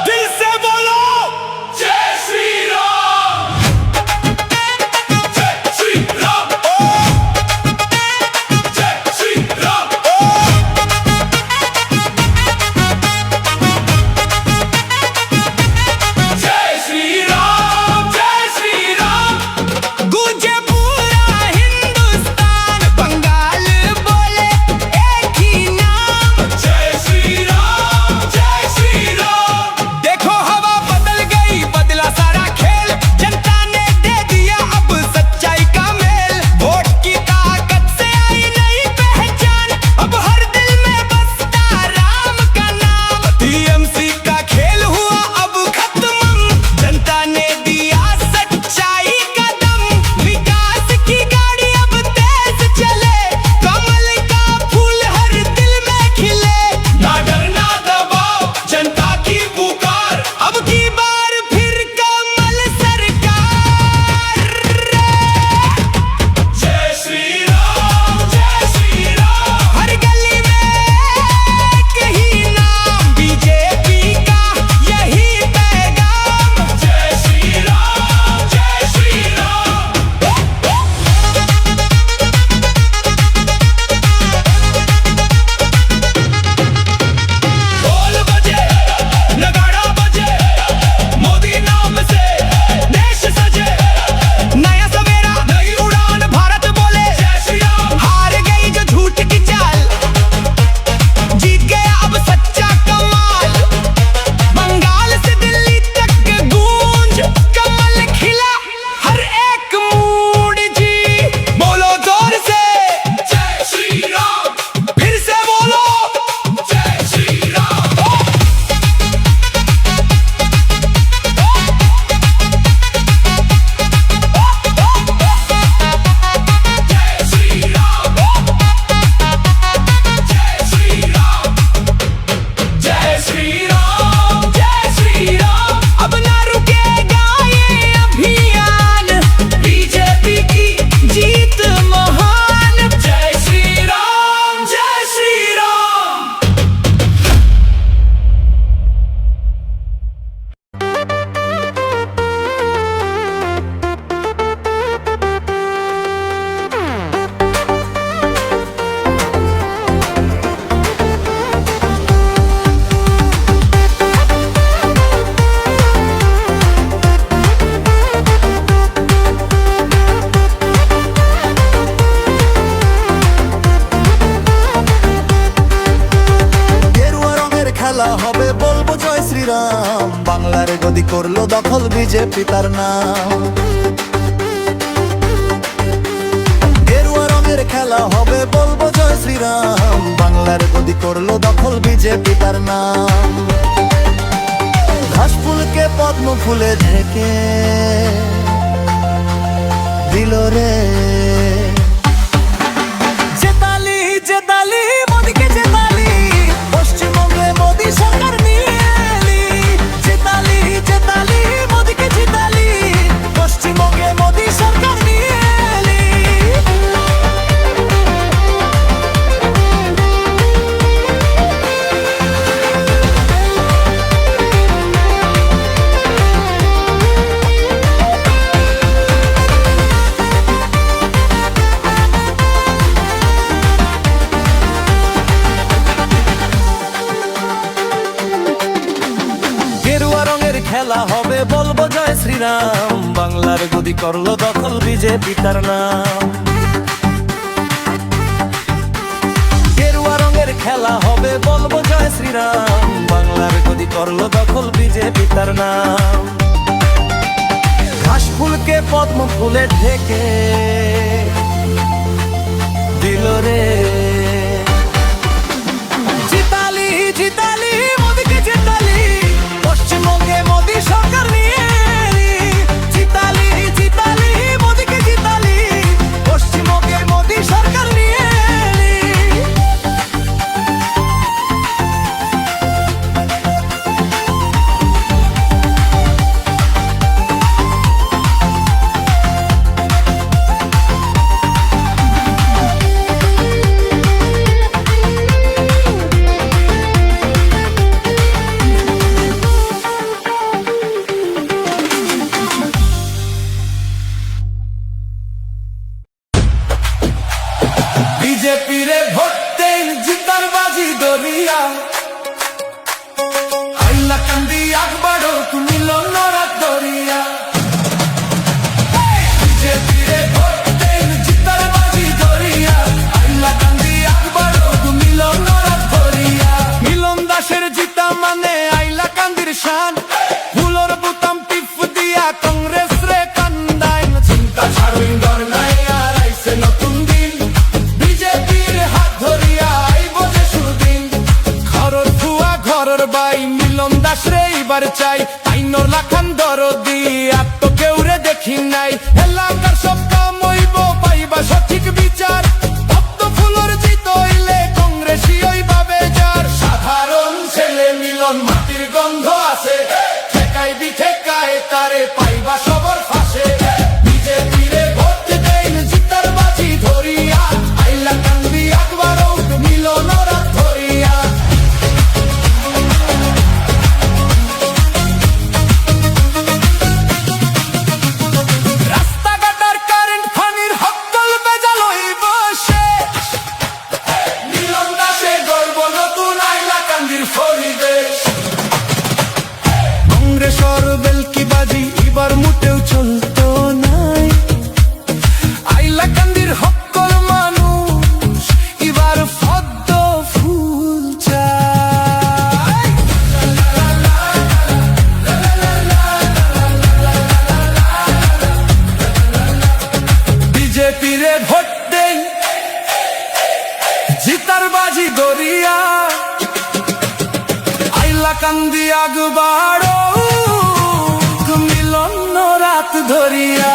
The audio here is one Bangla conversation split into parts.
दिल से बोलो जय श्री राम। जय श्री राम। जय श्री राम। जय श्री राम। जय श्री राम। गूंजे पूरा हिंदुस्तान, बंगाल बोले एक ही नाम। जय श्री राम। जय श्री राम। देखो हवा बदल गई, बदला सारा खेल, जनता ने दे दिया अब सच्चाई का मेल। वोट की ताकत से आई नई पहचान, अब हर दिल में बसता राम का नाम। टीएमसी का खेल हुआ अब खत्म, जनता ने दिया सच्चाई का दम। विकास की गाड़ी अब तेज चले, कमल का फूल हर दिल में खिले। ना डरना दबाओ जनता की पुकार, अब की बार फिर कमल सरकार। जय श्री राम। जय श्री राम। हर गली में एक ही नाम, बीजेपी का यही पैगाम। जय श्री राम। जय श्री राम। ढोल बजे, नगाड़ा बजे, मोदी नाम से देश सजे। नया सवेरा, नई उड़ान, भारत बोले जय श्री राम। हार गई जो झूठ की चाल, जीत गया अब सच्चा कमाल। बंगाल से दिल्ली तक गूंज, कमल खिला हर एक मूड जी। बोलो जोर से जय श्री राम। फिर से बोलो जय श्री राम। जय श्री राम। जय श्री राम। जय श्री राम। जय श्री राम। अब ना रुकेगा ये अभियान, बीजेपी की जीत महान। जय श्री राम। जय श्री राम। গেরুয়া রঙের খেলা হবে বলবো জয় শ্রীরাম, বাংলার গদি করলো দখল বিজেপি তার নাম। গেরুয়া রঙের খেলা হবে বলবো জয় শ্রীরাম, বাংলার গদি করলো দখল বিজেপি তার নাম। ঘাস ফুলকে পদ্ম ফুলে ঢেকে দিল রে জেতালি জেতালি মোদিকে জেতালি, পশ্চিমবঙ্গে মোদি সরকার নিয়ে এলি। জেতালি জেতালি মোদিকে জেতালি, পশ্চিমবঙ্গে মোদি সরকার নিয়ে এলি। গেরুয়া রঙের খেলা হবে বলবো জয় শ্রীরাম, বাংলার গদি করলো দখল বিজেপি তার নাম। গেরুয়া রঙের খেলা হবে বলবো জয় শ্রীরাম, বাংলার গদি করলো দখল বিজেপি তার নাম। ঘাস ফুলকে পদ্ম ফুলে ঢেকে দিল রে জিতালি জিতালি মোদিকে জিতালি, পশ্চিমবঙ্গে মোদি সরকার নিয়ে এলি। জিতালি জিতালি মোদিকে জিতালি, পশ্চিমবঙ্গে মোদি সরকার নিয়ে এলি। ধরিয়া আইলা কান্দি আকবরও তুমি লন্নরাত ধরিয়া বিজেপিরে ভোট দেন জিতার বাজি ধরিয়া আইলা কান্দি আকবরও তুমি লন্নরাত ধরিয়া মিলন দাসের জিতা মানে আইলা কান্দির শান ফুলর বুতাম টিপ দিয়া কংগ্রেস রে কান্দাই চিন্তা ছাড়ুই ডর নাই আর আইছে নতুন দিন বিজেপির হাত ধরিয়া আইব যে সুদিন ঘরর ফুয়া ঘরর বাই মিলন দাস রে এবার চাই আইনর লাখান দরদি আর তো কেউ রে দেখি নাই এলাকার সব কাম হইব পাইবা সঠিক বিচার ভক্ত ফুলর জিত হইলে কংগ্রেসি হইবাবে যার সাধারণ ছেলে মিলন মাটির গন্ধ আছে ঠেকাই বি ঠেকায় তারে পাইবা সবার ফাঁসে বিজেপিরে ভোট দেন জিতার বাজি ধরিয়া আইলা কান্দি আকবরও মিলন রাত ধরিয়া রাস্তাঘাটার কারেন্ট ফানির হক্কল বেজাল হইব শেষ মিলন দাসে গর্ব নতুন আইলা কান্দির পরিবেশ কংগ্রেসর বেলকি বাজি এবার মুটেও চলতো নাই আইলা কান্দির হক্কল মানুষ এবার পদ্ম ফুল চায় বিজেপিরে ভোট দেই জিতার বাজি ধরিয়া আইলা কান্দি আগবাড়ো মিলন রাত ধরিয়া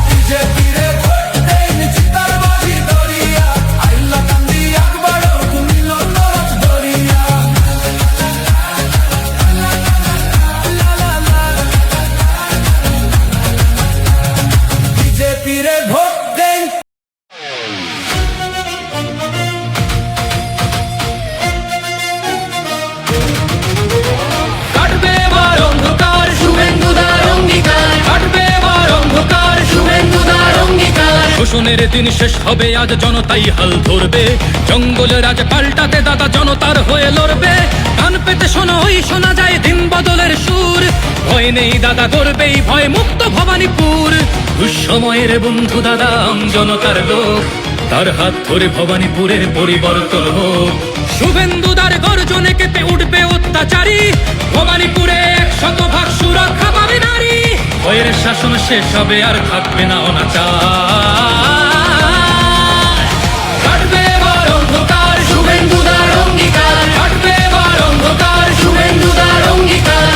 বিজেপিরে ভোট দেন জিতার বাজি ধরিয়া আইলা কান্দি আগবাড়ো মিলন রাত ধরিয়া বিজেপিরে ভোট দেন কাটবে এবার অন্ধকার শুভেন্দুদার অঙ্গীকার কাটবে এবার অন্ধকার শুভেন্দুদার অঙ্গীকার শোষণের দিন শেষ হবে আজ জনতাই হাল ধরবে জঙ্গলের আজ পাল্টাতে দাদা জনতার হয়ে লড়বে কান পেতে শোনো ওই শোনা যায় দিন বদলের সুর ভয় নেই দাদা করবেই ভয় মুক্ত ভবানীপুর দুঃসময়ের বন্ধু দাদা জনতার লোক তার হাত ধরে ভবানীপুরের পরিবর্তন হোক শুভেন্দুদার গর্জনে কেঁপে উঠবে অত্যাচারী ভবানীপুরে 100% সুরক্ষা পাবে নারী ভয়ের শাসন শেষ হবে আর থাকবে না অনাচার কাটবে এবার অন্ধকার শুভেন্দুদার অঙ্গীকার কাটবে এবার অন্ধকার শুভেন্দুদার অঙ্গীকার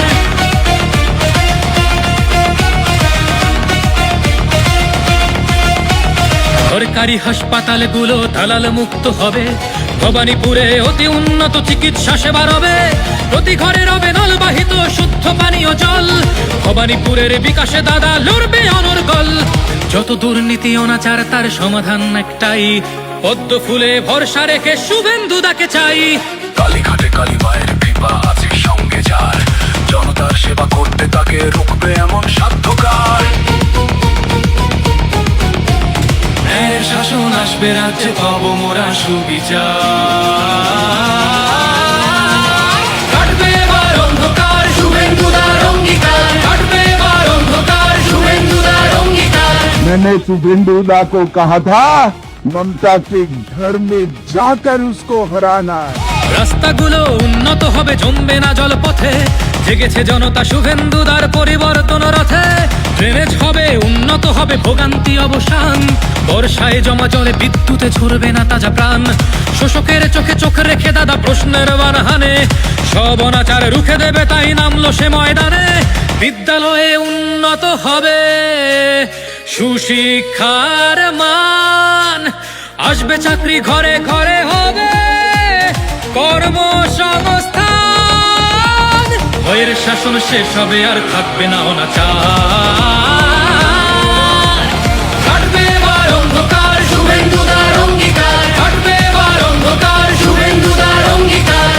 সরকারি হাসপাতালগুলো দালাল মুক্ত হবে ভবানীপুরে অতি উন্নত চিকিৎসা সেবা রবে প্রতি ঘরে রবে নলবাহিত শুদ্ধ পানীয় জল ভবানীপুরের বিকাশে দাদা লড়বে অনর্গল যত দুর্নীতি অনাচার তার সমাধান একটাই পদ্ম ফুলে ভরসা রেখে শুভেন্দুদাকে চাই কালীঘাটে কালী মায়ের কৃপা আছে সঙ্গে যার জনতার সেবা করতে তাকে রুখবে এমন সাধ্যকার ন্যায়ের শাসন আসবে রাজ্যে পাবো মোরা সুবিচার কাটবে এবার অন্ধকার শুভেন্দুদার অঙ্গীকার কাটবে এবার অন্ধকার শুভেন্দুদার অঙ্গীকার मैंने शुभेंदुदा को कहा था ममता के घर में जाकर उसको हराना है। রাস্তাগুলো উন্নত হবে জমবে না জলপথে জেগেছে জনতা শুভেন্দুদার পরিবর্তন রথে ড্রেনেজ হবে উন্নত হবে ভোগান্তি অবসান বর্ষায় জমা জলে বিদ্যুতে ঝরবে না তাজা প্রাণ শোষকের চোখে চোখ রেখে দাদা প্রশ্নের বারহানে সব অনাচার রুখে দেবে তাই নামলো সে ময়দানে বিদ্যালয়ে উন্নত হবে সুশিক্ষার মান আসবে চাকরি ঘরে ঘরে হবে কর্মসংস্থান ভয়ের শাসন শেষ হবে আর থাকবে না অনাচার কাটবে এবার অন্ধকার শুভেন্দুদার অঙ্গীকার কাটবে এবার অন্ধকার শুভেন্দুদার অঙ্গীকার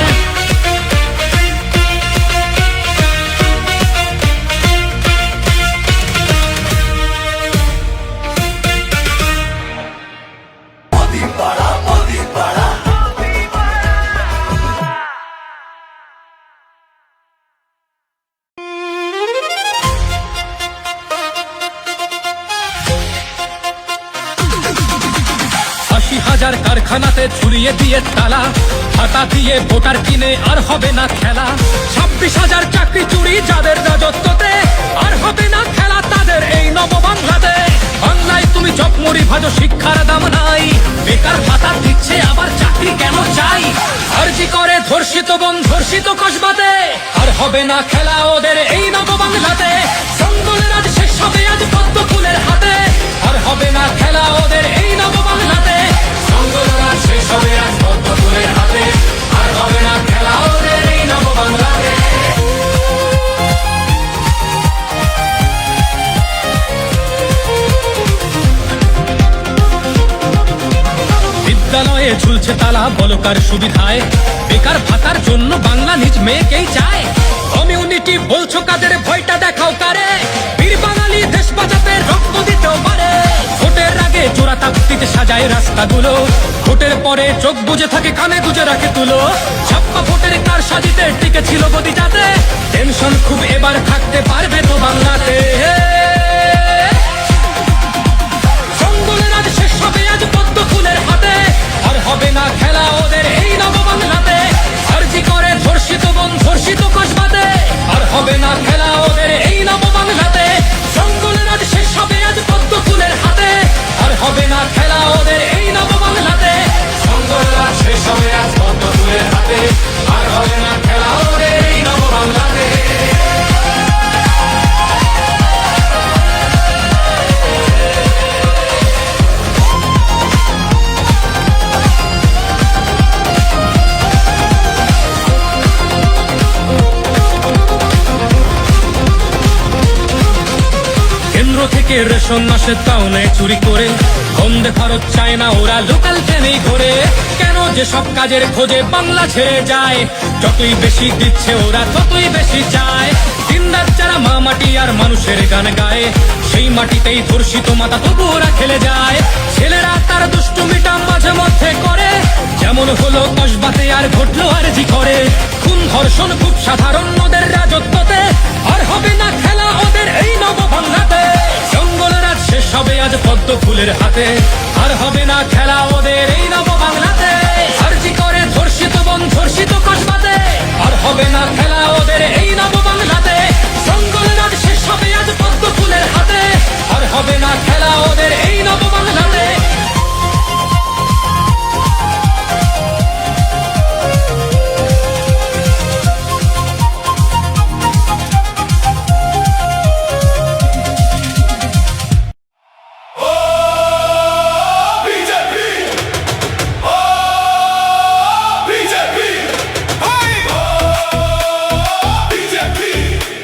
জেলখানাতে ঝুলিয়ে দিয়ে তালা, হাতা দিয়ে ভোটার কিনে আর হবে না খেলা। 26,000 চাকরি চুরি যাদের রাজত্বতে, আর হবে না খেলা তাদের এই নব বাংলাতে। বাংলায় তুমি চকমুড়ি ভাজো, শিক্ষার দাম নাই, বেকার ভাতা দিচ্ছে আবার চাকরি কেন চাই? আরজি করে ধর্ষিত বোন ধর্ষিত কসবাতে, আর হবে না খেলা ওদের এই নব বাংলাতে। জঙ্গলের আজ শেষ হবে আজ পদ্ম ফুলের হাতে, আর হবে না খেলা ওদের এই নব বাংলাতে। জঙ্গলের আজ শেষ হবে আজ পদ্ম ফুলের হাতে, আর হবে না খেলা ওদের এই নব বাংলাতে। বিদ্যালয়ে ঝুলছে তালা বলকার সুবিধায়, বেকার ভাতার জন্য বাংলা নিজ মেয়েকেই চায়। কমিউনিটি বলছো কাদের, ভয়টা দেখাও কারে? বীর বাঙালি দেশ বাঁচাতে রক্ত দিতেও পারে। ভোটের আগে চোরা তাপ্তিতে সাজায় রাস্তাগুলো, ভোটের পরে চোখ বুজে থাকে কানে গুজে রাখে তুলো। ছাপ্পা ভোটের কার সাজিতে টিকে ছিল গদি যাতে, টেনশন খুব এবার থাকতে পারবে তো বাংলাতে। জঙ্গলের আজ শেষ হবে আজ পদ্ম ফুলের হাতে, আর হবে না খেলা ওদের এই নব বাংলাতে। আরজি করে ধর্ষিত বোন ধর্ষিত কসবাতে, আর হবে না খেলা ওদের এই নব বাংলাতে। জঙ্গলের আজ শেষ হবে আজ পদ্ম ফুলের হাতে, আর হবে না খেলা ওদের এই নব বাংলাতে। জঙ্গলের আজ শেষ হবে আজ পদ্ম ফুলের হাতে, আর হবে না খেলা ওদের এই নব বাংলাতে। কেন্দ্র থেকে রেশন আসে তাও নেয় চুরি করে, বন্দে ভারত চায় না ওরা লোকাল ট্রেনেই ঘোরে। কেন যে সব কাজের খোঁজে বাংলা ছেড়ে যায়, যতই বেশি দিচ্ছে ওরা ততই বেশি চায়। দিনরাত যারা মা মাটি আর মানুষের গান গায়, সেই মাটিতেই ধর্ষিত মাতা তবু ওরা খেলে যায়। ছেলেরা তার দুষ্টুমিটা মাঝে মধ্যে করে, যেমন হলো কসবাতে আর ঘটলো আরজি করে। খুন ধর্ষণ খুব সাধারণ ওদের রাজত্বতে, আর হবে না খেলা ওদের এই নব বাংলাতে। জঙ্গলের আজ শেষ হবে আজ পদ্ম ফুলের হাতে, আর হবে না খেলা ওদের এই নব বাংলাতে। আরজি করে ধর্ষিত বোন ধর্ষিত কসবাতে, আর হবে না খেলা ওদের এই নব বাংলাতে। জঙ্গলের আজ শেষ হবে আজ পদ্ম ফুলের হাতে, আর হবে না খেলা ওদের এই নব বাংলাতে।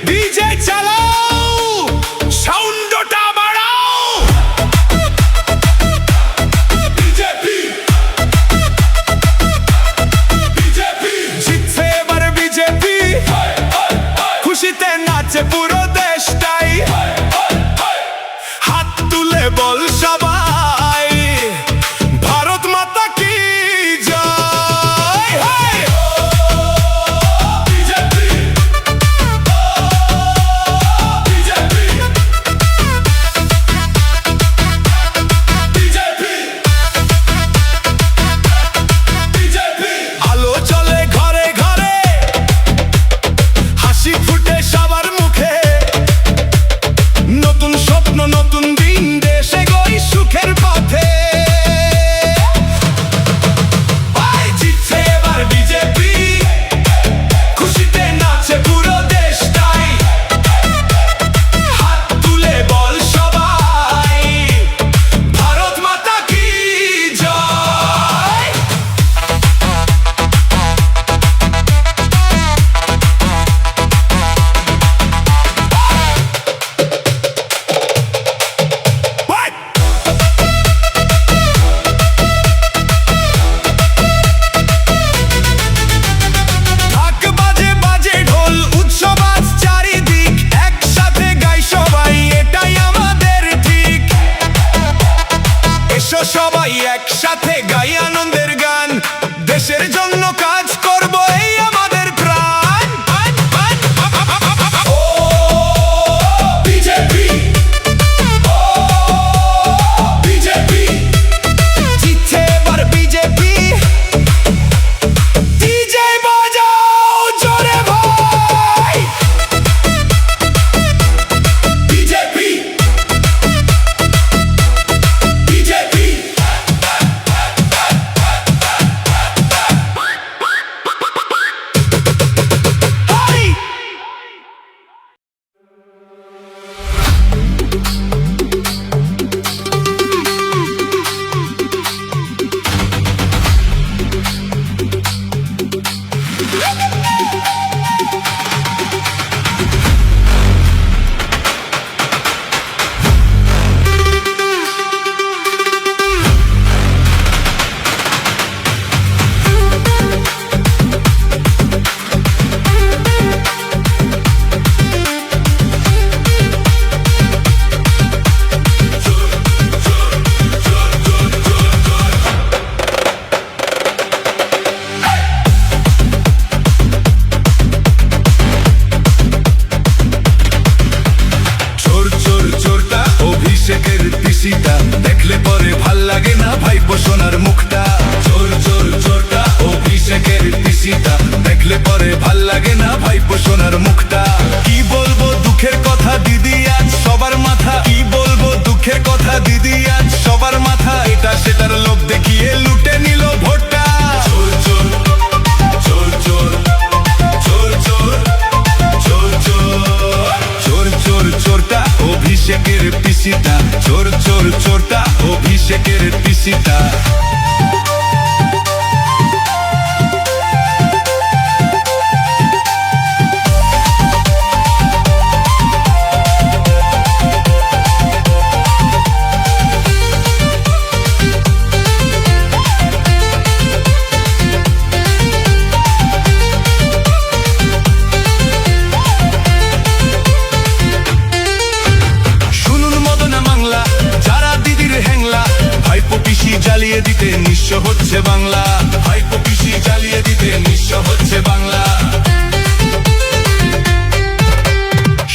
ডিজে চালাও, সাউন্ডটা বাড়াও। জিতছে এবার বিজেপি, খুশিতে নাচে পুরো দেশটাই। হাত তুলে বল সবাই, ভারত মাতা কি জয়। আলো চলে ঘরে ঘরে, হাসি ফুটে সবার মুখে। নতুন স্বপ্ন নতুন দিন, দেশে গই সুখের পথে। জিতছে এবার বিজেপি, খুশিতে নাচে পুরো দেশটাই। হাত তুলে বল সবাই, ভারত মাতা কি জয়। ঢাক বাজে বাজে ঢোল, উৎসব আজ চারিদিক। একসাথে গাই সবাই, এটাই আমাদের ঠিক। এসো সবাই একসাথে গাই আনন্দের গান, দেশের জন্য কাজ করব এই আমাদের প্রাণ। ও বিজেপি, ও বিজেপি, জিতছে এবার বিজেপি। সোনার মুখটা। কি বলবো দুঃখের কথা দিদি আজ সবার মাথা, কি বলবো দুঃখের কথা দিদি আজ সবার মাথা। এটা সেটার লোভ দেখিয়ে লুটে নিল ভোটটা। চোর চোর চোর চোর চোর চোর চোর চোর চোর চোর চোরটা অভিষেকের পিসিটা, চোর চোর চোরটা অভিষেকের পিসিটা। জ্বালিয়ে দিতে নিঃস্ব হচ্ছে বাংলা, ভাইপো পিসি জ্বালিয়ে দিতে নিঃস্ব হচ্ছে বাংলা।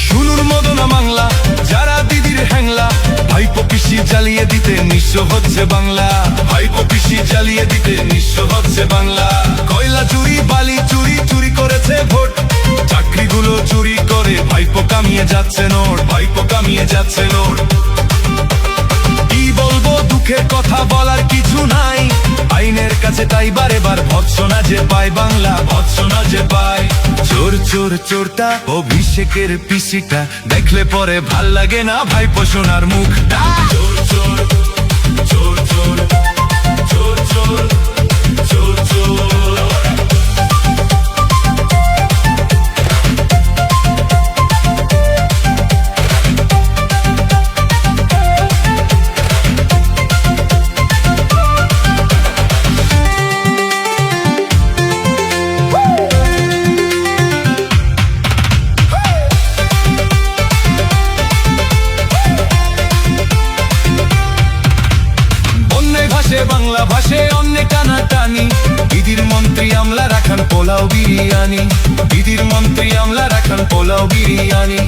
শুনুন মদনা বাংলা যারা দিদির হ্যাংলা, ভাইপো পিসি জ্বালিয়ে দিতে নিঃস্ব হচ্ছে বাংলা, ভাইপো পিসি জ্বালিয়ে দিতে নিঃস্ব হচ্ছে বাংলা। কয়লা চুরি বালি চুরি চুরি করেছে ভোট, চাকরিগুলো চুরি করে ভাইপো কামিয়ে যাচ্ছে নোট, ভাইপো কামিয়ে যাচ্ছে নোট। কি বলবো দুঃখের কথা বলার কিছু নাই, আইনের কাছে তাই বারে বার ভৎসনা যে পায় বাংলা, ভৎসনা যে পায়। চোর চোর চোরটা অভিষেকের পিসিটা, দেখলে পরে ভাল লাগে না ভাইপো সোনার মুখটা। চোর চোর চোর চোর চোর চোর চোর চোর। বাংলা ভাষে অনেক টানা টানি, দিদির মন্ত্রী আমলা রাখান পোলাও বিরিয়ানি, দিদির মন্ত্রী আমলা রাখান পোলাও বিরিয়ানি।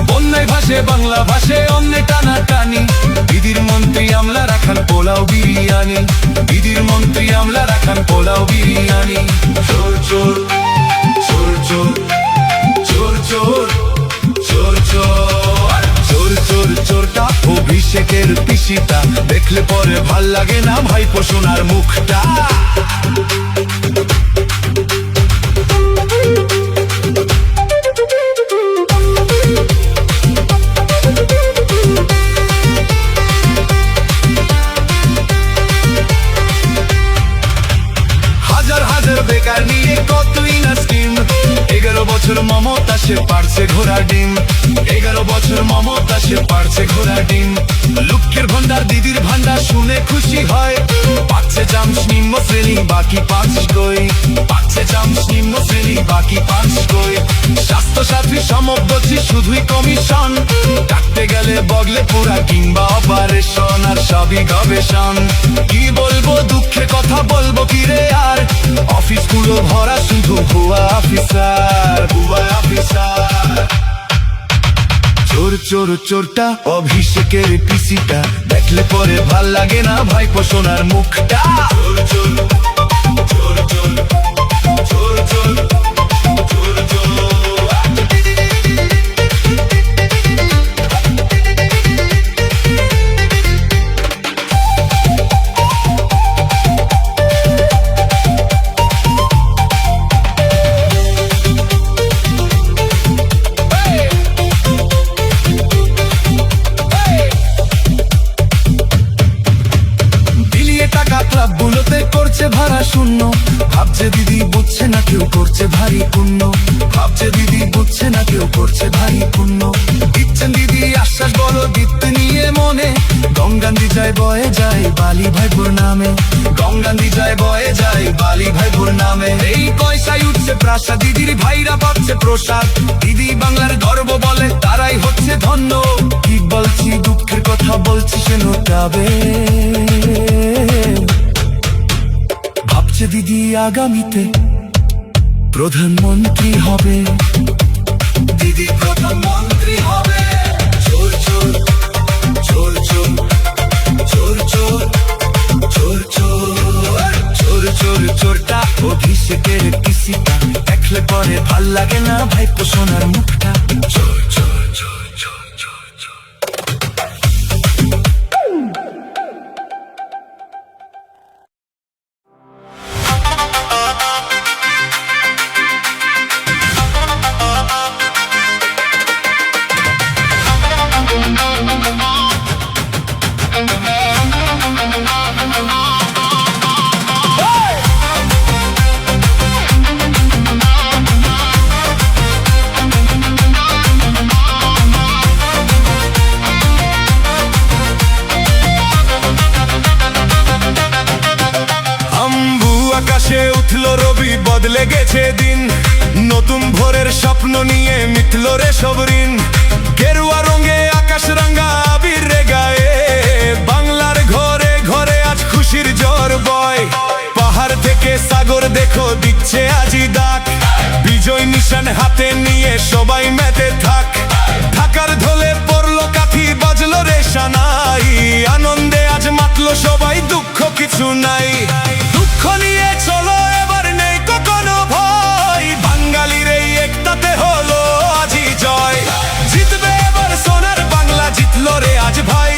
বন্যায় ভাষে বাংলা ভাষে অনেক টানা টানি, দিদির মন্ত্রী আমলা রাখান পোলাও বিরিয়ানি, দিদির মন্ত্রী আমলা রাখান পোলাও বিরিয়ানি। চোর চোর চোর চোর চোর চোর চোর চোর চোর চোর চোরটা অভিষেকের পিসিটা, দেখলে পরে ভাল লাগে না ভাইপো সোনার মুখটা। হাজার হাজার বেকার নিয়ে কতই না স্কিম, 11 বছর মমতা সে পারছে ঘোড়া ডিম, 11 বছর মমতা সে পারছে ঘোড়া ডিম। লক্ষ্যের ভান্ডার দিদির ভান্ডার শুনে খুশি হয়, পাচ্ছে চামচ নিম্ন শ্রেণী বাকি 5 কই, পাচ্ছে চামচ নিম্ন শ্রেণী বাকি 5 কই। স্বাস্থ্য সাথী সমবচ্ছি শুধুই কমিশন, কাটতে গেলে বগলে পুরা কিংবা অপারেশন, আর সবই গবেষণ। কি বলবো দুঃখের কথা বলবো কি রে আর, অফিসগুলো ভরা শুধু ভুয়া অফিসার, ভুয়া অফিসার। চোর চোর চোরটা অভিষেকের পিসিটা, দেখলে পরে ভাল লাগে না ভাইপো সোনার মুখটা। চোর চোর চোর চোর চোর চোর চোর চোর। ক্লাবগুলোতে করছে ভাড়া শূন্য, ভাবছে দিদি বুঝছে না কেউ করছে ভারী পুণ্য, ভাবছে দিদি বুঝছে না কেউ করছে ভারী পুণ্য। দিচ্ছেন দিদি আশ্বাস বলো দিতে নিয়ে মনে, গঙ্গান্দি যায় বয়ে যায় বালি ভাইপুর নামে, গঙ্গান্দি যায় বয়ে যায় বালি ভাইপুর নামে। এই পয়সায় উঠছে প্রাসাদ, দিদির ভাইরা পাচ্ছে প্রসাদ, দিদি বাংলার গর্ব বলে তারাই হচ্ছে ধন্য। কি বলছি দুঃখের কথা বলছি সে নোটাবে, ভাবছে দিদি আগামীতে প্রধানমন্ত্রী হবে, দিদি প্রধানমন্ত্রী হবে। চোর চোর চোর চোর চোর চোর চোর চোর চোর চোর চোর চোরটা অভিষেকের কিসিটা দেখলে পরে ভাল লাগে না ভাইপো সোনার মুখটা চোর চোর চোর চোর চোর চোর আকাশে উঠলো রবি বদলে গেছে দিন নতুন ভোরের স্বপ্ন নিয়ে মিটলো রে সব ঋণ গেরুয়া রঙে আকাশ রাঙা আবির রে গায়ে বাংলার ঘরে ঘরে আজ খুশির ঝড় বয় পাহাড় থেকে সাগর দেখো দিচ্ছে আজি ডাক বিজয় নিশান হাতে নিয়ে সবাই মেতে থাক ঢাকার ঢোলে পড়লো কাঠি বাজলো রে সানাই আনন্দে আজ মাতলো সবাই দুঃখ কিছু নাই দুঃখ নিয়ে চলো এবার নেই কখনো ভয় বাঙালির এই একতাতে হলো আজি জয় জিতবে এবার সোনার বাংলা জিতলো রে আজ ভাই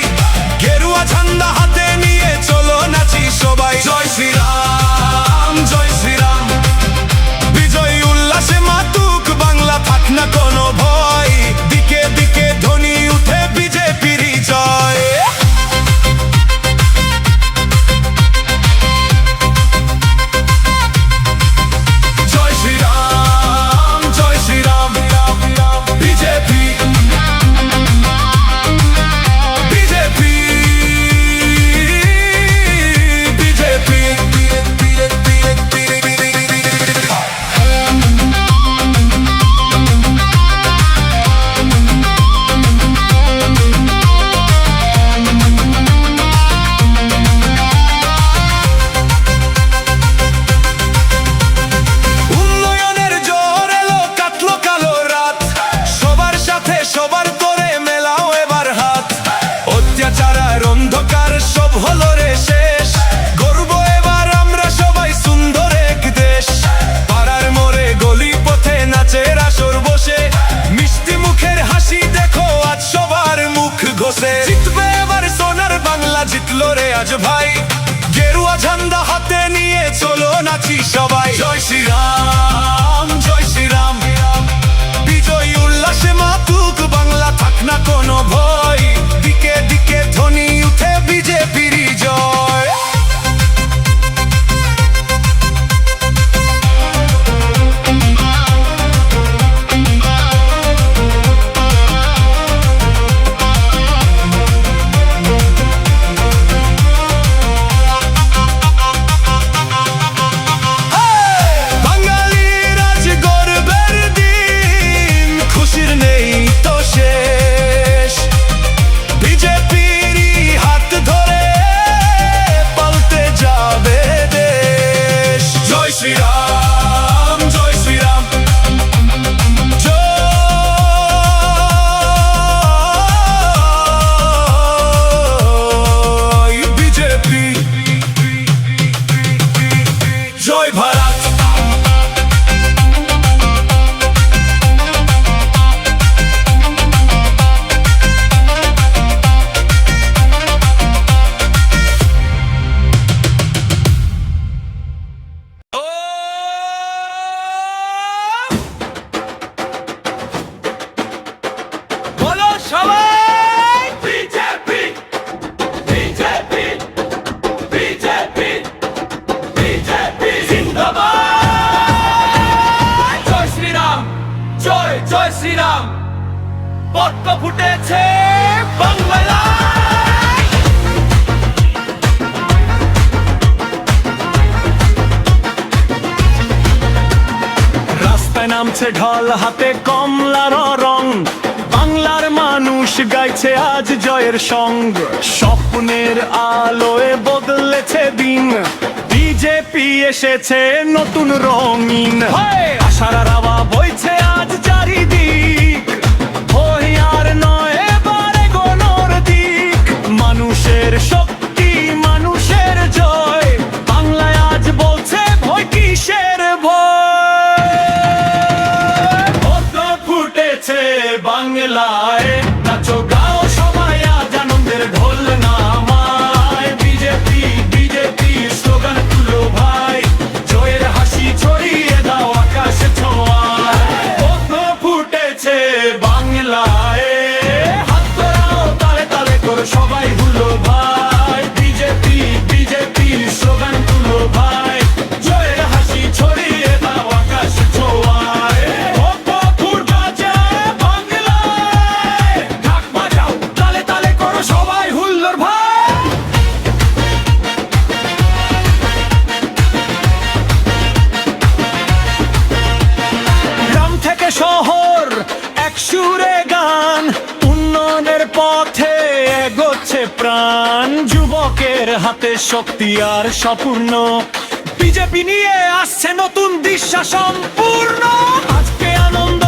গেরুয়া ঝান্ডা হাতে নিয়ে চলো নাচি সবাই জয় শ্রীরাম জয় শ্রীরাম বিজয় উল্লাসে মাতুক বাংলা থাক না কোনো ভয় দিকে দিকে ধ্বনি উঠে বিজেপির জয় অন্ধকার সব হলো রে শেষ গর্ব এবার আমরা সবাই সুন্দর এক দেশ পাড়ার মোড়ে গলি পথে নাচের আসর বসে মিষ্টি মুখের হাসি দেখো আজ সবার মুখ ঘষে জিতবে এবার সোনার বাংলা জিতলো রে আজ ভাই গেরুয়া ঝান্ডা হাতে নিয়ে চলো নাচি সবাই জয় শ্রীরাম জয় শ্রীরাম বিজয় উল্লাসে মাতুক বাংলা থাক না কোনো ভয় দিকে দিকে ধ্বনি উঠে বিজেপির জয় বাঙালির আজ গর্বের দিন খুশির নেই তো শেষ বিজেপির হাত ধরে পাল্টে যাবে দেশ জয় শ্রীরাম জয় শ্রীরাম জয় বিজেপি জয় ভারত বলো সবাই বিজেপি বিজেপি বিজেপি বিজেপি জিন্দাবাদ জয় শ্রীরাম জয় জয় শ্রীরাম পদ্ম ফুটেছে বাংলায় রাস্তায় নামছে ঢল হাতে কমলার রং বাংলার মানুষ গাইছে আজ জয়ের সঙ্গ স্বপ্নের আলোয় বদলেছে দিন বিজেপি এসেছে নতুন রঙিন আশার হাওয়া বইছে আজ চারিদিক ওই আর নয় এবারে গণর দিক মানুষের শক্তি মানুষের জয় বাংলায় আজ বাংলায় নাচো গাও সবাই আজ আনন্দের ঢোল নামায় বিজেপি বিজেপি স্লোগান তুলো ভাই জয়ের হাসি ছড়িয়ে দাও আকাশে ছোঁয়ায় পদ্ম ফুটেছে বাংলায় হাত ধরাও তালে তালে করে সবাই হুলো ভাই বিজেপি বিজেপি স্লোগান তুলো ভাই জয়ের হাসি ছড়িয়ে দাও আকাশে ছোঁয়ায় পদ্ম ফুট বাজে বাংলায় ঢাক বাজাও তালে তালে করো সবাই হুল্লোড় ভাই গ্রাম থেকে শহর এক সুরে গান উন্নয়নের পথে এগোচ্ছে প্রাণ যুবকের হাতে শক্তি আর স্বপ্ন বিজেপি নিয়ে আসছে নতুন দিশা সম্পূর্ণ আজকে আনন্দ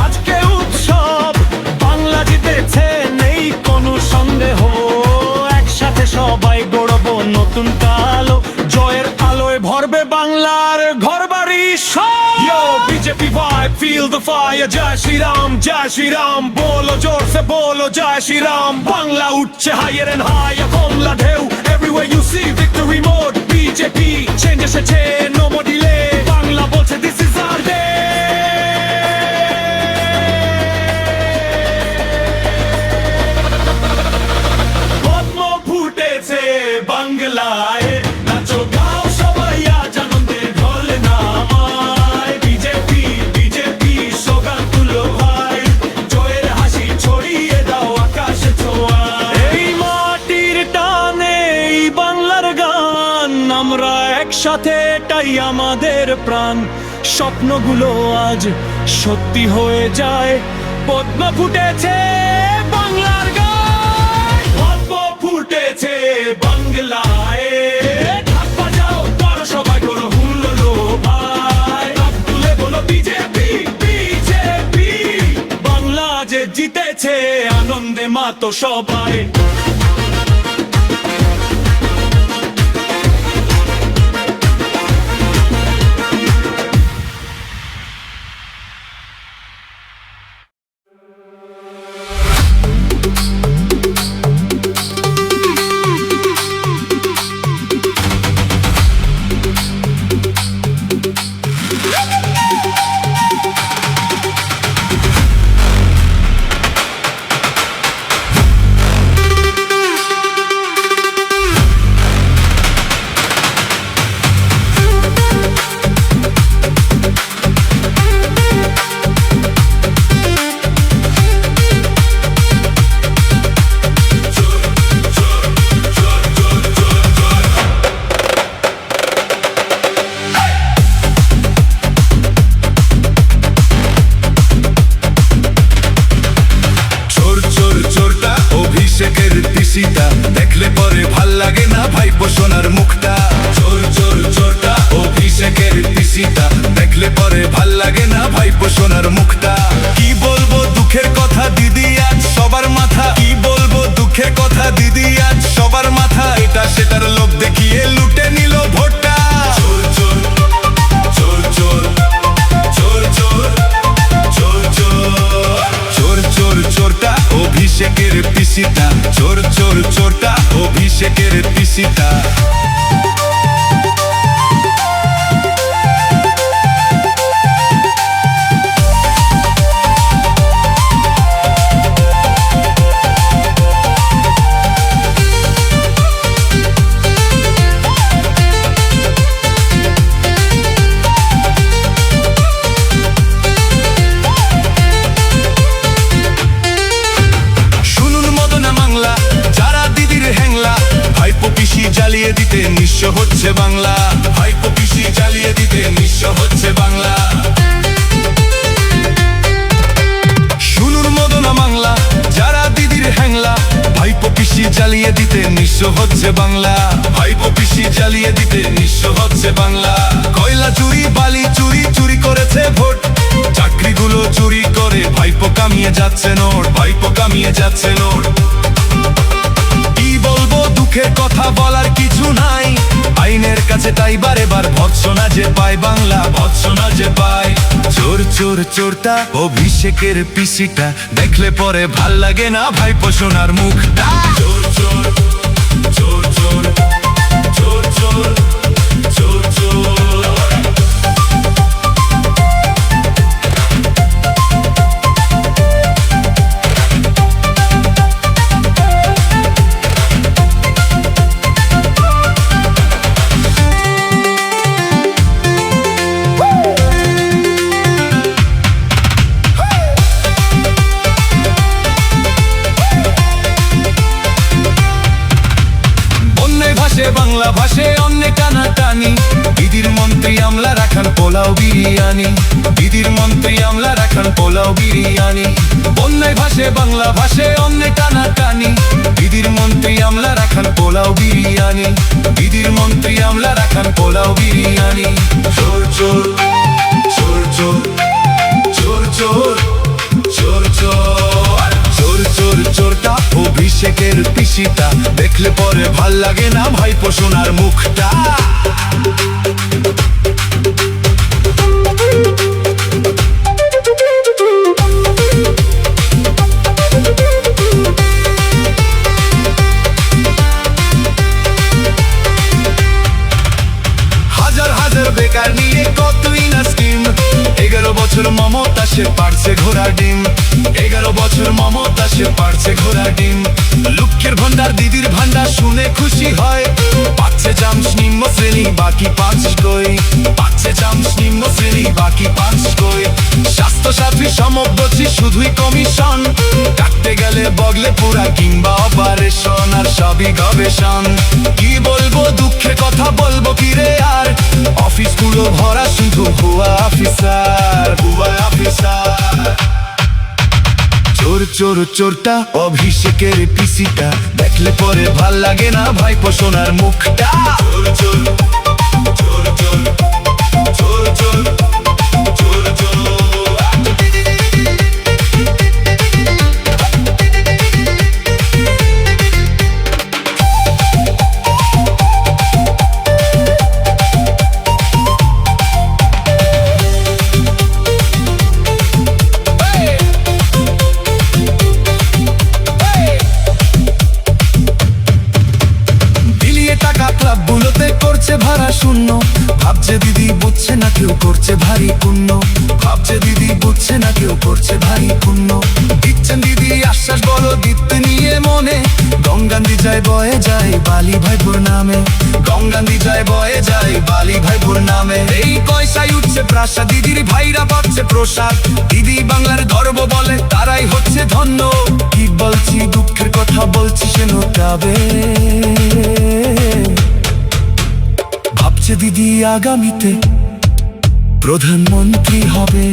আজকে উৎসব বাংলা জিতেছে নেই কোনো সন্দেহ একসাথে সবাই গড়ব নতুন কালো জয়ের আলোয় ভরবে বাংলার ঘরবাড়ি সব Yo, BJP vibe, feel the fire, Jai Shri Ram, bolo jor se bolo, Jai Shri Ram, Bangla utche higher and higher, komla dheu, everywhere you see victory mode, BJP, change এসেছে, no more delay, Bangla bolche this is our day. পদ্ম ফুটেছে বাংলায় নাচো গাও সবাই আজ আনন্দের ঢোল নামায় বিজেপি বিজেপি স্লোগান তুলো ভাই জয়ের হাসি ছড়িয়ে দাও আকাশে ছোঁয়ায় এই মাটির টানে এই বাংলার গান আমরা একসাথে এটাই আমাদের প্রাণ স্বপ্নগুলো আজ সত্যি হয়ে যায় পদ্ম ফুটেছে বাংলার গান পদ্ম ফুটেছে বাংলায় ঢাক বাজাও করো সবাই করো হুল্লোড় ভাই হাত তুলে বলো বিজেপি বিজেপি বাংলা যে জিতেছে আনন্দে মাতো সবাই দেখলে পরে ভাল লাগে না ভাইপো সোনার মুখটা চোর চোর চোরটা অভিষেকের পিসিটা দেখলে পরে ভাল লাগে না ভাইপো সোনার মুখটা কি বলবো দুঃখের কথা দিদি আজ সবার মাথা কি বলবো দুঃখের কথা দিদি আজ সবার মাথা এটা সেটার লোভ দেখিয়ে লুটে নিল ভোটটা চোর চোর চোর চোর চোর চোর চোর চোর চোর চোর চোরটা অভিষেকের পিসিটা চোর চোর চোরটা অভিষেকের পিসিটা জ্বালিয়ে দিতে নিঃস্ব হচ্ছে বাংলা ভাইপো পিসি জ্বালিয়ে দিতে নিঃস্ব হচ্ছে বাংলা শুনুন মদনা বাংলা যারা দিদির হ্যাংলা ভাইপো পিসি জ্বালিয়ে দিতে নিঃস্ব হচ্ছে বাংলা ভাইপো পিসি জ্বালিয়ে দিতে নিঃস্ব হচ্ছে বাংলা কয়লা চুরি বালি চুরি চুরি করেছে ভোট চাকরিগুলো চুরি করে ভাইপো কামিয়ে যাচ্ছে নোট ভাইপো কামিয়ে যাচ্ছে নোট কি বলবো দুঃখের কথা বলার কিছু নাই আইনের কাছে তাই বারে বার ভৎসনা যে পায় বাংলা ভৎসনা যে পায় চোর চোর চোরটা অভিষেকের পিসিটা দেখলে পরে ভাল লাগে না ভাইপো সোনার মুখটা চোর চোর চোর চোর চোর চোর চোর চোর বাংলা ভাষে অন্যে টানা টানি দিদির মন্ত্রী আমলা রাখান পোলাও বিরিয়ানি দিদির মন্ত্রী আমলা রাখান পোলাও বিরিয়ানি বন্যায় ভাষে বাংলা ভাষে অন্যে টানা টানি দিদির মন্ত্রী আমলা রাখান পোলাও বিরিয়ানি দিদির মন্ত্রী আমলা রাখান পোলাও বিরিয়ানি চোর চোর চোর চোর চোর চোর চোর চোর চোর চোর চোরটা অভিষেকের পিসিটা দেখলে পরে ভাল লাগে না ভাইপো সোনার মুখটা হাজার হাজার বেকার নিয়ে কতই না স্কিম 11 বছর মমতা সে পারছে ঘোড়া ডিম 11 বছর মমতা সে পারছে ঘোড়া ডিম লক্ষ্যের ভান্ডার দিদির ভান্ডার শুনে খুশি হয় পাচ্ছে চামচ নিম্ন শ্রেণী বাকি 5 কই পাচ্ছে চামচ নিম্ন শ্রেণী বাকি 5 কই স্বাস্থ্য সাথী সমগ্রছি শুধুই কমিশন কাটতে গেলে বগলে পুরা কিংবা অপারেশন আর সবই গবেষণ কি বলবো দুঃখের কথা বলবো কি রে আর অফিসগুলো ভরা শুধু ভুয়া অফিসার ভুয়া অফিসার চোর চোর চোরটা অভিষেকের পিসিটা দেখলে পরে ভাল লাগে না ভাইপো সোনার মুখটা চোর চোর চোর চোর চোর চোর চোর চোর ক্লাবগুলোতে করছে ভাড়া শূন্য ভাবছে দিদি বুঝছে না কেউ করছে ভারী পুণ্য ভাবছে দিদি বুঝছে না কেউ করছে ভারী পুণ্য দিচ্ছেন দিদি আশ্বাস বলো দিতে নিয়ে মনে গঙ্গান্দি যায় বয়ে যায় বালি ভাইপুর নামে গঙ্গান্দি যায় বয়ে যায় বালি ভাইপুর নামে এই পয়সায় উঠছে প্রাসাদ দিদির ভাইরা পাচ্ছে প্রসাদ দিদি বাংলার গর্ব বলে তারাই হচ্ছে ধন্য কি বলছি দুঃখের কথা বলছি সে নোটাবে ভাবছে দিদি আগামীতে প্রধানমন্ত্রী হবে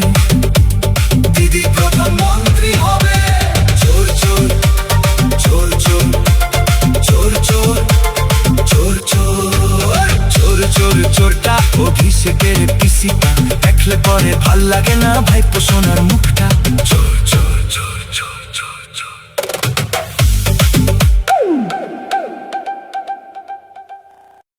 দিদি প্রধানমন্ত্রী হবে চোর চোর চোর চোর চোর চোর চোর চোর চোর চোর চোরটা অভিষেকের পিসিটা দেখলে পরে ভাল লাগে না ভাইপো সোনার মুখটা চোর চোর